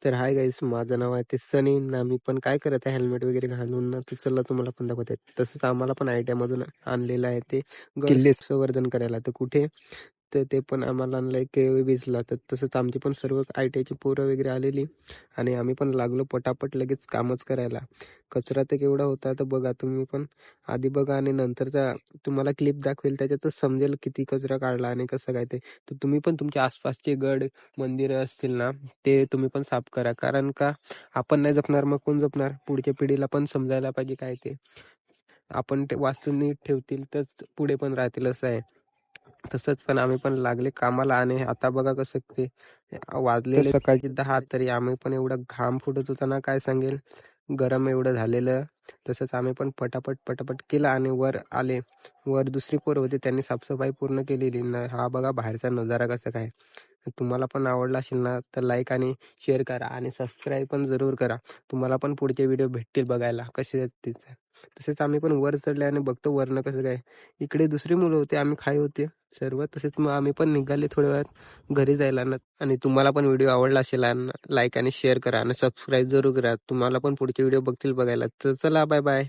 तर hi guys, माझं नाव आहे ते सनी ना. मी पण काय करत आहे हेल्मेट वगैरे घालून ना, तर चला तुम्हाला पण दाखवत आहे. तसंच आम्हाला पण आयटीआयमधून आणलेलं आहे ते किल्ले संवर्धन करायला. तर कुठे तर ते पण आम्हाला आणलंय केवीजला. तर तसंच आमची पण सर्व आयटीआयची पोरं वगैरे आलेली आणि आम्ही पण लागलो पटापट लगेच कामच करायला. कचरा तर केवढा होता तर बघा तुम्ही पण आधी बघा आणि नंतरचा तुम्हाला क्लिप दाखवेल, त्याच्यातच समजेल किती कचरा काढला आणि कसं काय ते. तर तुम्ही पण तुमच्या आसपासचे गड मंदिरं असतील ना, ते तुम्ही पण साफ करा. कारण का आपण नाही जपणार मग कोण जपणार? पुढच्या पिढीला पण समजायला पाहिजे काय ते. आपण ते वास्तू नीट ठेवतील तर पुढे पण राहतील असं आहे. तसंच पण आम्ही पण लागले कामाला आणि आता बघा कसं ते वाजलेले सकाळची 10 तरी आम्ही पण एवढा घाम फुटत होता ना काय सांगेल. गरम एवढं झालेलं. तसंच आम्ही पण पटापट केलं आणि वर आले. वर दुसरी पोरं होती, त्यांनी साफसफाई पूर्ण केलेली ना. हा बघा बाहेरचा नजारा कसा काय. तुम्हाला पण आवडला असेल ना तर लाईक आणि शेअर करा आणि सबस्क्राईब पण जरूर करा. तुम्हाला पण पुढचे व्हिडिओ भेटतील बघायला कसे आहेत ते. तसेच आम्ही पण वर चढले आणि बघतो वरनं कसं काय. इकडे दुसरी मुलं होते, आम्ही खाई होते सर्व. तसेच मग आम्ही पण निघाले थोड्या वेळात घरी जायला ना. आणि तुम्हाला पण व्हिडिओ आवडला असेल लाईक आणि शेअर करा आणि सबस्क्राईब जरूर करा. तुम्हाला पण पुढचे व्हिडिओ बघतील बघायला. तर चला बाय बाय.